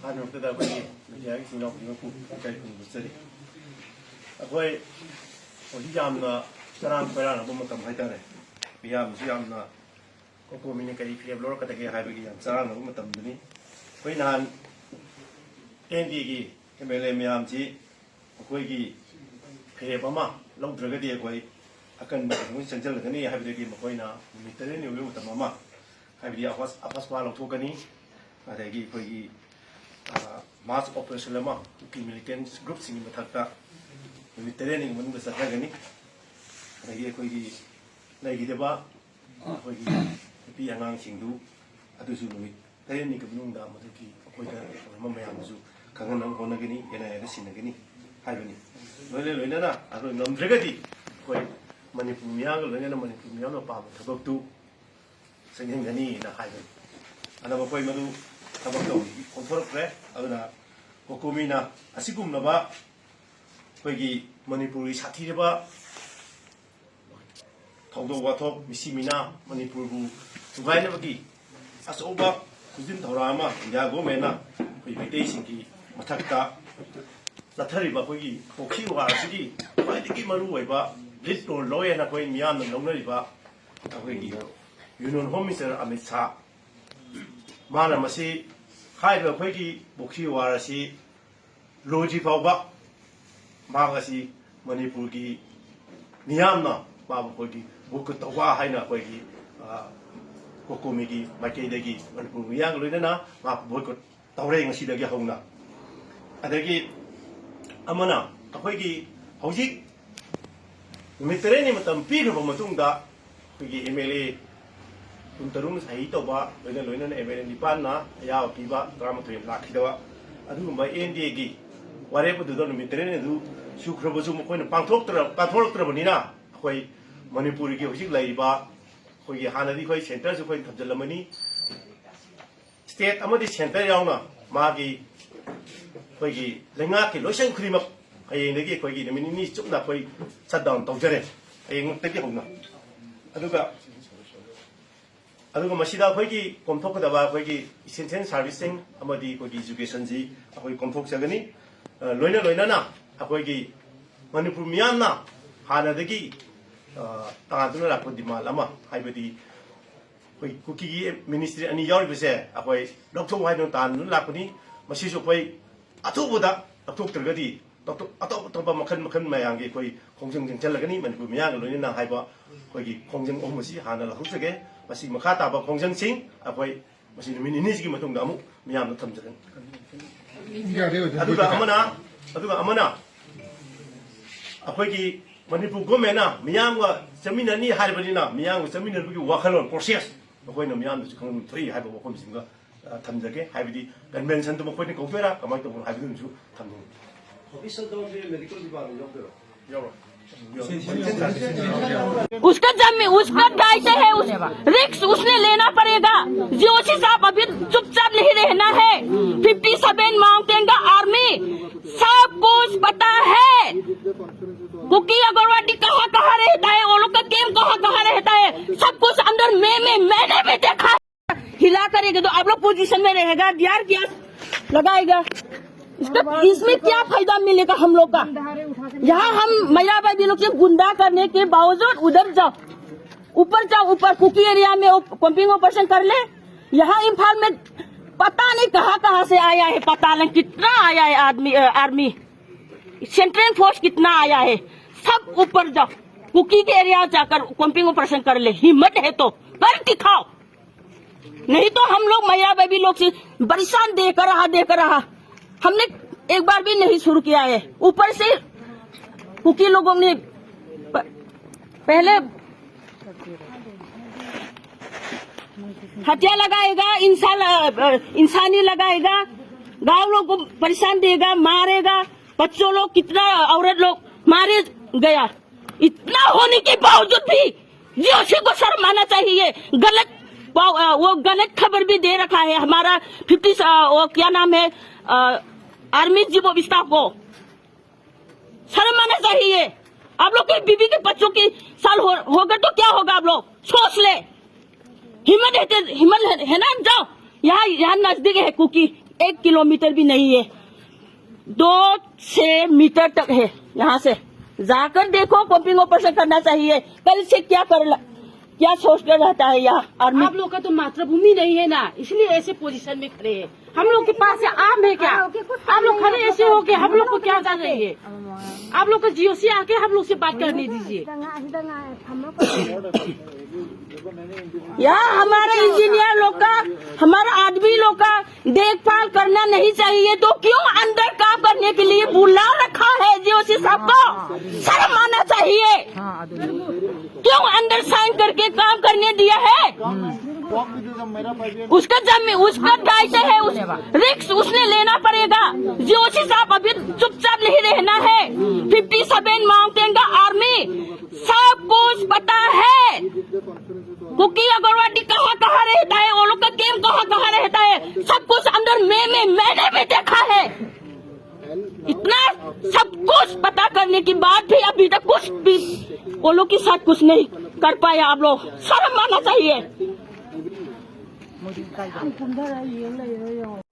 ꯍꯥꯟꯅ ꯑꯩꯈꯣꯏꯒꯤ ꯃꯦꯗꯤꯌꯥꯒꯤ ꯏꯆꯤꯟ ꯏꯅꯥꯎ ꯈꯨꯗꯤꯡꯃꯛꯄꯨ ꯏꯀꯥꯏ ꯈꯨꯔꯨꯝꯖꯔꯤ ꯑꯩꯈꯣꯏ ꯍꯧꯖꯤꯛ ꯌꯥꯝꯅ ꯆꯔꯥꯡ ꯈꯣꯏꯔꯥꯡꯅꯕ ꯃꯇꯝ ꯍꯥꯏꯇꯥꯔꯦ ꯃꯤꯌꯥꯝꯁꯨ ꯌꯥꯝꯅ ꯀꯣꯀꯣꯃꯤꯅ ꯀꯔꯤ ꯐꯤꯔꯦꯞ ꯂꯧꯔꯛꯀꯗꯒꯦ ꯍꯥꯏꯕꯒꯤ ꯌꯥꯝ ꯆꯔꯥꯡꯅꯕ ꯃꯇꯝꯗꯅꯤ ꯑꯩꯈꯣꯏ ꯅꯍꯥꯟ ꯑꯦꯟꯗꯤꯒꯤ MLA ꯃꯌꯥꯝꯁꯤ ꯑꯩꯈꯣꯏꯒꯤ ꯐꯤꯔꯦꯞ ꯑꯃ ꯂꯧꯗ꯭ꯔꯒꯗꯤ ꯑꯩꯈꯣꯏ ꯑꯀꯟꯕ ꯀꯩꯅꯣ ꯆꯪꯁꯤꯜꯂꯒꯅꯤ ꯍꯥꯏꯕꯗꯒꯤ ꯃꯈꯣꯏꯅ ꯅꯨꯃꯤꯠ 8ꯅꯤ ꯑꯣꯏꯕ ꯃꯇꯝ ꯑꯃ ꯍꯥꯏꯕꯗꯤ ꯑꯄꯁꯄꯥ ꯂꯧꯊꯣꯛꯀꯅꯤ ꯑꯗꯒꯤ ꯑꯩꯈꯣꯏꯒꯤ ꯃꯥꯁ ꯑꯣꯄꯔꯦꯁꯟ ꯑꯃ ꯀꯨꯀꯤ ꯃꯤꯂꯤꯇꯦꯟ ꯒ꯭ꯔꯨꯞꯁꯤꯡꯒꯤ ꯃꯊꯛꯇ ꯅꯨꯃꯤꯠ 8ꯅꯤꯒꯤ ꯃꯅꯨꯡꯗ ꯆꯠꯊꯒꯅꯤ ꯑꯗꯒꯤ ꯑꯩꯈꯣꯏꯒꯤ ꯂꯩꯈꯤꯗꯕ ꯑꯩꯈꯣꯏꯒꯤ ꯅꯨꯄꯤ ꯑꯉꯥꯡꯁꯤꯡꯗꯨ ꯑꯗꯨꯁꯨ ꯅꯨꯃꯤꯠ 8ꯅꯤꯒꯤ ꯃꯅꯨꯡꯗ ꯃꯗꯨꯒꯤ ꯑꯩꯈꯣꯏꯗ ꯑꯣꯏꯔꯝꯕ ꯃꯌꯥꯝꯗꯨꯁꯨ ꯈꯪꯍꯟꯅꯕ ꯍꯣꯠꯅꯒꯅꯤ NIAꯗ ꯁꯤꯟꯅꯒꯅꯤ ꯍꯥꯏꯕꯅꯤ ꯂꯣꯏꯅꯅ ꯑꯩꯈꯣꯏ ꯉꯝꯗ꯭ꯔꯒꯗꯤ ꯑꯩꯈꯣꯏ ꯃꯅꯤꯄꯨꯔ ꯃꯤꯌꯥꯝꯒ ꯂꯣꯏꯅꯅ ꯃꯅꯤꯄꯨꯔ ꯃꯤꯌꯥꯝꯅ ꯄꯥꯝꯕ ꯊꯕꯛꯇꯨ ꯆꯪꯍꯟꯒꯅꯤꯅ ꯍꯥꯏꯕꯅꯤ ꯑꯗꯨꯅ ꯃꯈꯣꯏ ꯃꯗꯨ ꯊꯕꯛ ꯇꯧꯕꯒꯤ ꯈꯣꯡꯊꯣꯔꯛꯈ꯭ꯔꯦ ꯑꯗꯨꯅ ꯀꯣꯀꯣꯃꯤꯅ ꯑꯁꯤꯒꯨꯝꯂꯕ ꯑꯩꯈꯣꯏꯒꯤ ꯃꯅꯤꯄꯨꯔꯒꯤ ꯁꯥꯊꯤꯔꯕ ꯊꯧꯗꯣꯛ ꯋꯥꯊꯣꯛ ꯃꯤꯁꯤ ꯃꯤꯅꯥ ꯃꯅꯤꯄꯨꯔꯕꯨ ꯊꯨꯒꯥꯏꯅꯕꯒꯤ ꯑꯆꯧꯕ ꯈꯨꯖꯤꯟ ꯊꯧꯔꯥꯡ ꯑꯃ ꯏꯟꯗꯤꯌꯥ ꯒꯣꯔꯃꯦꯟꯅ ꯑꯩꯈꯣꯏ ꯃꯩꯇꯩꯁꯤꯡꯒꯤ ꯃꯊꯛꯇ ꯆꯠꯊꯔꯤꯕ ꯑꯩꯈꯣꯏꯒꯤ ꯄꯣꯛꯈꯤ ꯋꯥꯔ ꯑꯁꯤꯒꯤ ꯈ꯭ꯋꯥꯏꯗꯒꯤ ꯃꯔꯨꯑꯣꯏꯕ ꯂꯤꯗ ꯔꯣꯜ ꯂꯧꯋꯦꯅ ꯑꯩꯈꯣꯏ ꯃꯤꯌꯥꯝꯅ ꯂꯧꯅꯔꯤꯕ ꯑꯩꯈꯣꯏꯒꯤ union home minister Amit Shah ꯃꯥꯅ ꯃꯁꯤ ꯍꯥꯏꯔꯤꯕ ꯑꯩꯈꯣꯏꯒꯤ ꯄꯣꯛꯈꯤ ꯋꯥꯔ ꯑꯁꯤ ꯂꯣꯏꯗ꯭ꯔꯤ ꯐꯥꯎꯕ ꯃꯍꯥꯛ ꯑꯁꯤ ꯃꯅꯤꯄꯨꯔꯒꯤ ꯃꯤꯌꯥꯝꯅ ꯃꯥꯕꯨ ꯑꯩꯈꯣꯏꯒꯤ ꯕꯣꯏꯀꯣꯠ ꯇꯧꯕ ꯍꯥꯏꯅ ꯑꯩꯈꯣꯏꯒꯤ ꯀꯣꯀꯣꯃꯤꯒꯤ ꯃꯥꯏꯀꯩꯗꯒꯤ ꯃꯅꯤꯄꯨꯔ ꯃꯤꯌꯥꯝꯒ ꯂꯣꯏꯅꯅ ꯃꯍꯥꯛ ꯕꯣꯏꯀꯣꯠ ꯇꯧꯔꯦ ꯉꯁꯤꯗꯒꯤ ꯍꯧꯅ ꯑꯗꯒꯤ ꯑꯃꯅ ꯑꯩꯈꯣꯏꯒꯤ ꯍꯧꯖꯤꯛ ꯅꯨꯃꯤꯠ 8ꯅꯤ ꯃꯇꯝ ꯄꯤꯈ꯭ꯔꯕ ꯃꯇꯨꯡꯗ ꯑꯩꯈꯣꯏꯒꯤ MLA 13ꯅ ꯁꯍꯤ ꯇꯧꯕ ꯂꯣꯏꯅꯅ MLA 9ꯅ ꯑꯌꯥꯕ ꯄꯤꯕ 13 ꯂꯥꯛꯈꯤꯗꯕ ꯑꯗꯨꯒꯨꯝꯕ NDAꯒꯤ ꯋꯥꯔꯦꯞ ꯑꯗꯨꯗ ꯅꯨꯃꯤꯠ 8ꯅꯤ ꯑꯗꯨ ꯁꯨꯈ꯭ꯔꯕꯁꯨ ꯃꯈꯣꯏꯅ ꯄꯥꯡꯊꯣꯛꯂꯛꯇ꯭ꯔꯕꯅꯤꯅ ꯑꯩꯈꯣꯏ ꯃꯅꯤꯄꯨꯔꯒꯤ ꯍꯧꯖꯤꯛ ꯂꯩꯔꯤꯕ ꯑꯩꯈꯣꯏꯒꯤ ꯍꯥꯟꯅꯗꯤ ꯑꯩꯈꯣꯏ ꯁꯦꯟꯇꯔꯁꯨ ꯑꯩꯈꯣꯏ ꯊꯝꯖꯤꯜꯂꯝꯃꯅꯤ ꯁ꯭ꯇꯦꯠ ꯑꯃꯗꯤ ꯁꯦꯟꯇꯔ ꯌꯥꯎꯅ ꯃꯥꯒꯤ ꯑꯩꯈꯣꯏꯒꯤ ꯂꯩꯉꯥꯛꯀꯤ ꯂꯣꯏꯁꯪ ꯈꯨꯗꯤꯡꯃꯛ ꯍꯌꯦꯡꯗꯒꯤ ꯑꯩꯈꯣꯏꯒꯤ ꯅꯨꯃꯤꯠ 2ꯅꯤ ꯆꯨꯞꯅ ꯑꯩꯈꯣꯏ ꯁꯠ ꯗꯥꯎꯟ ꯇꯧꯖꯔꯦ ꯍꯌꯦꯡꯃꯛꯇꯒꯤ ꯍꯧꯅ ꯑꯗꯨꯒ ꯃꯁꯤꯗ ꯑꯩꯈꯣꯏꯒꯤ ꯀꯣꯝꯊꯣꯛꯀꯗꯕ ꯑꯩꯈꯣꯏꯒꯤ ꯏꯁꯦꯟꯁꯤꯌꯦꯜ ꯁꯥꯔꯚꯤꯁꯁꯤꯡ ꯑꯃꯗꯤ ꯑꯩꯈꯣꯏꯒꯤ ꯏꯖꯨꯀꯦꯁꯟꯁꯤ ꯑꯩꯈꯣꯏ ꯀꯣꯝꯊꯣꯛꯆꯒꯅꯤ ꯂꯣꯏꯅꯅ ꯑꯩꯈꯣꯏꯒꯤ ꯃꯅꯤꯄꯨꯔ ꯃꯤꯌꯥꯝꯅ ꯍꯥꯟꯅꯗꯒꯤ ꯇꯥꯗꯨꯅ ꯂꯥꯛꯄ ꯗꯤꯃꯥꯟ ꯑꯃ ꯍꯥꯏꯕꯗꯤ ꯑꯩꯈꯣꯏ ꯀꯨꯀꯤꯒꯤ ꯃꯤꯅꯤꯁꯇ꯭ꯔꯤ 2 ꯌꯥꯎꯔꯤꯕꯁꯦ ꯑꯩꯈꯣꯏ ꯂꯧꯊꯣꯛ ꯍꯥꯏꯗꯨꯅ ꯇꯥꯗꯨꯅ ꯂꯥꯛꯄꯅꯤ ꯃꯁꯤꯁꯨ ꯑꯩꯈꯣꯏ ꯑꯊꯨꯕꯗ ꯂꯧꯊꯣꯛꯇ꯭ꯔꯒꯗꯤ ꯑꯇꯣꯞꯄ ꯃꯈꯜ ꯃꯌꯥꯝꯒꯤ ꯑꯩꯈꯣꯏ ꯈꯣꯡꯖꯪ ꯆꯪꯁꯤꯜꯂꯒꯅꯤ ꯃꯅꯤꯄꯨꯔ ꯃꯤꯌꯥꯝꯒ ꯂꯣꯏꯅꯅ ꯍꯥꯏꯕ ꯑꯩꯈꯣꯏꯒꯤ ꯈꯣꯡꯖꯪ ꯑꯍꯨꯝ ꯑꯁꯤ ꯍꯥꯟꯅ ꯂꯧꯊꯣꯛꯆꯒꯦ ꯃꯁꯤ ꯃꯈꯥ ꯇꯥꯕ ꯈꯣꯡꯖꯪꯁꯤꯡ ꯑꯩꯈꯣꯏ ꯃꯁꯤ ꯅꯨꯃꯤꯠ 2ꯅꯤꯁꯤꯒꯤ ꯃꯇꯨꯡꯗ ꯑꯃꯨꯛ ꯃꯤꯌꯥꯝꯗ ꯊꯝꯖꯒꯅꯤ ꯑꯗꯨꯒ ꯑꯃꯅ ꯑꯩꯈꯣꯏꯒꯤ ꯃꯅꯤꯄꯨꯔ ꯒꯣꯔꯃꯦꯟꯅ ꯃꯤꯌꯥꯝꯒ ꯆꯠꯃꯤꯟꯅꯅꯤ ꯍꯥꯏꯔꯕꯅꯤꯅ ꯃꯤꯌꯥꯝꯒ ꯆꯠꯃꯤꯟꯅꯕꯒꯤ ꯋꯥꯈꯜꯂꯣꯟ ꯄ꯭ꯔꯣꯁꯦꯁ ꯑꯩꯈꯣꯏꯅ ꯃꯤꯌꯥꯝꯗꯁꯨ ꯈꯪꯍꯟꯕ ꯊꯣꯛꯏ ꯍꯥꯏꯕ ꯋꯥꯐꯝꯁꯤꯡꯒ ꯊꯝꯖꯒꯦ ꯍꯥꯏꯕꯗꯤ ꯀꯟꯚꯦꯟꯁꯟꯗꯨ ꯃꯈꯣꯏꯅ ꯀꯧꯗꯣꯏꯔꯥ ꯀꯃꯥꯏꯅ ꯇꯧꯕꯅꯣ ꯍꯥꯏꯕꯗꯨꯁꯨ ꯊꯝꯖꯒꯦ मेडिकल उसका जमीन उसका दायित्व है रिक्स उसने लेना पड़ेगा जोशी साहब अभी चुपचाप नहीं रहना है 57 माउंटेन का आर्मी सब कुछ पता है कुकी अग्रवाल कहाँ रहता है वो लोग का कैंप कहाँ रहता है सब कुछ अंदर मैंने भी देखा हिला करेगा तो आप लोग पोजीशन में रहेगा यार क्या लगाएगा इसमें क्या फायदा मिलेगा हम लोग का यहाँ हम महिला भाई लोग से गुंडा करने के बावजूद उधर जाओ ऊपर कुकी एरिया में पंपिंग ऑपरेशन कर ले यहाँ इम्फाल में पता नहीं कहाँ से आया है पता नहीं कितना आया है आर्मी सेंट्रल फोर्स कितना आया है सब ऊपर जाओ कुकी के एरिया जाकर पंपिंग ऑपरेशन कर ले हिम्मत है तो कर दिखाओ नहीं तो हम लोग महिला भाई लोग से परेशान देकर रहा हमने एक बार भी नहीं शुरू किया है ऊपर से कुकी लोगों ने पहले हत्या लगाएगा इंसानी लगाएगा गांव लोग को परेशान देगा मारेगा बच्चों लोग कितना औरत लोग मारे गया इतना होने के बावजूद भी जोशी को शर्म आना चाहिए वो गलत खबर भी दे रखा है हमारा 50 वो क्या नाम है आर्मी जीवो स्टाफ को शर्म आना चाहिए आप लोग के बीबी के बच्चों की साल होगा तो क्या होगा आप लोग सोच ले हिमल है ना, जाओ यहाँ नजदीक है कुकी, 1 किलोमीटर भी नहीं है, 2 मीटर तक है। यहाँ से जाकर देखो, कॉपिंग ऑपरेशन करना चाहिए। कल से क्या सोचते रहता है यहाँ आर्मी। आप लोग का तो मातृभूमि नहीं है ना, इसलिए ऐसे पोजीशन में खड़े हैं। हम लोग के पास आम है क्या? आप लोग खड़े ऐसे हो के हम लोग को क्या जान रही है? आप लोग को जीओसी आके हम लोग से बात करने दीजिए। यहाँ हमारे इंजीनियर लोग का, हमारा आदमी लोग का देखभाल करना नहीं चाहिए, तो क्यों अंदर काम करने के लिए बुला रखा है जीओसी साहब को? शर्म आना चाहिए। क्यों अंदर साइन करके काम करने दिया है? उसका दायित्व है, रिस्क उसने लेना पड़ेगा। जीओसी साहब अभी चुपचाप नहीं रहना है। 57 माउंटेन का आर्मी, सब कुछ पता है। कुकी अग्रवाल कहाँ रहता है, वो लोग का कैंप कहाँ रहता है, सब कुछ अंदर मैंने भी देखा है। इतना सब कुछ पता करने के बाद भी अभी तक कुछ भी वो लोग के साथ कुछ नहीं कर पाए। आप लोग शर्म आना चाहिए।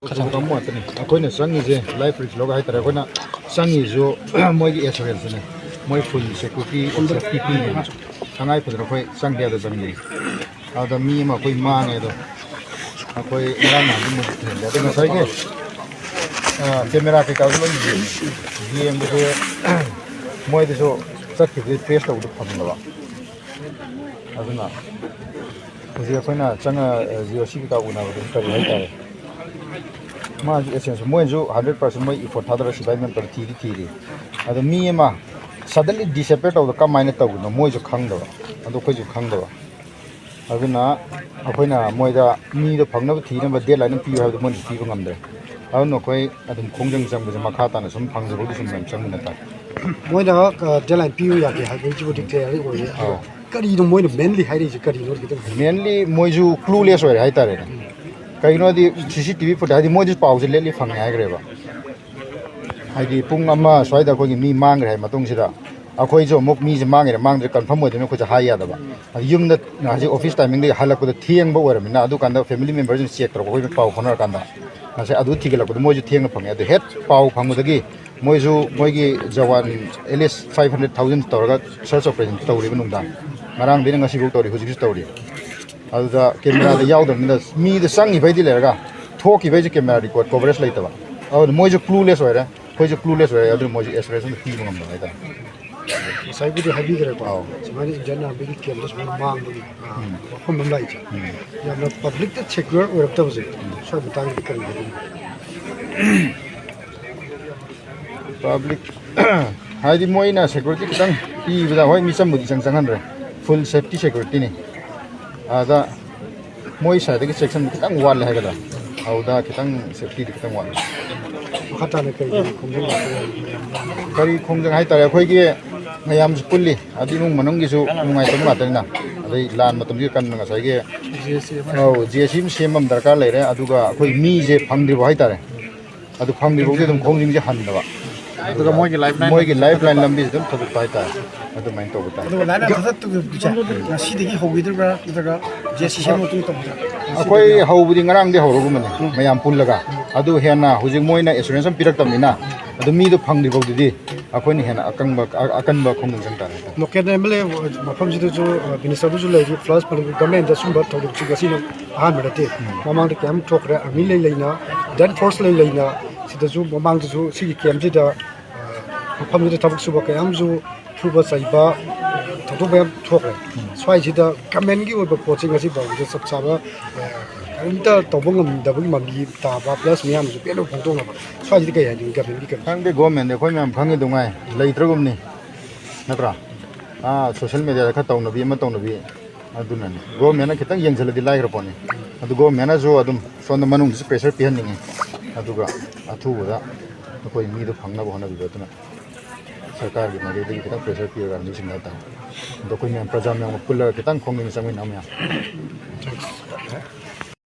खतम मोतनी अखोइना संगीजे लाइफ रिस्क लोग हाइतर अखोइना संगीजो मोइगी एश्योरेंस ने मोइ फुल सिक्योरिटी सेफ्टी पी संगाई फुदर अखोइ संगे द जंगी आदा मी मा कोइ मांगे दो अखोइ नराम नाम मु थेले अदो नसाइ के कैमरा के काउलो जीएम दे मोइ देसो सक्के टेस्ट तौदो फमलबा अदुना जी अखोइना चंगा जीओसी का उनाबदो करि हाइतारे माजी एसेंस मोइजो 100% मोइ इफोर्ट थादर सिबाइमेंट पर थीरी अदो मी एमा सडनली डिसएपेयर तौदो कमाइना तौनो मोइजो खंगदो अदो खोइजो खंगदो अदुना अखोइना मोइदा मीदो फंगनब थीनब डेडलाइन पियो हाबदो मोइ पिबो ngamdre अदुनो खोइ अदुम खोंजंग जंगबो मखा ताना सुम फंगजबो सुम चंगना ता मोइदा डेडलाइन पियो याके हाइबो दिक्ते यारे ओये करीनो मोइनो मेनली हाइरिसे करीनो कितन मेनली मोइजो क्लूलेस ओरे हाइतारे कईनोदी सीसीटीवी फुटेज हादी मोइजो पाउजे लेली फंगे हाइग्रेबा हाइदी पुंग अमा स्वाइदा कोगी मी मांग्रे मतुंगसिदा अखोइजो मुक मीजे मांगे मांग्रे कन्फर्म ओइदनो खोजा हाइ यादबा युमदा हाजि ऑफिस टाइमिंग दे हलकदा थियंगबो ओरमिना अदु कांदा फैमिली मेंबर्स चेक तरो कोइ पाउ फनर कांदा नासे अदु थिगेलकदो मोइजो थियंग फंगे अदु हेड पाउ फंगदगी मोइजो मोइगी जवान एलिस 500,000 तौरगा सर्च ऑपरेशन तौरिबो नुंदा marang dina ngasi buk tori hujik tori aduda camera da yaudamina mi da sangi baidi lerga thoki baiji camera record coverage laitaba adu moijo clueless oira koijo clueless oira adu moijo expression ti ngam da ida sai bi habi gre ko samani janna bi camera so mang bi khom mam lai cha ya na public ta secure or ta bose so bitang bi kari public haidi moina security kitang ti bida hoi mi sam budi sang sang han re full safety security ni ada moi side के section में कितने वाल है कदा आउदा कितने safety कितने वाल खाता ने करी खोंजंग हाई तारे खोई के मयाम पुल्ली अदि मुंग मनंग गिसु मुंगाई तम मातरिना अदि लान मतम gi kan nga sai ge GSM semam darkar leire aduga khoi mi je phangdi bo hai tare adu phangdi bo dum khongjing je han da aduga moi gi lifeline lambi dum thob pai ta adu main to buta adu lana thasat tu bicha si degi hogi dur ba daga GSM tu to buta akoi hobudi ngarang de horogu mane mayam pullaga adu hena hujing moina assurance pirak tamina adu mi do phangdi bo di akoi ni hena akanba khongjing jang ta local MLA mafam ji jo minister ju lai plus government da sumba thob chu gasi no han medate mamang de camp thokre ami leina that force leina sida ju mamang ju si camp ji da mafam ji tabuk suba kayam ju thuba saiba thodo ba thokre swai ji da government gi oba coaching asi ba ju sab saba inta tobong da bu mambi ta ba plus miam ju pelo phongtong na ba swai ji kaya ji government gi kan ang de government de khoi mam phangi dungai leitragum ni natra social media da kha tawna bi ma tawna bi aduna ni government na khitang yengjala di lai raponi adu government na jo adum sonda manung ji pressure pi haningi aduga athu da koi mi do phangna bo hana bi batuna सरकार की मदद से कितना pressure किया करने से मिलता है तो कोई मैं प्रजा में पुल्ला कितना खोंगे में समय ना मैं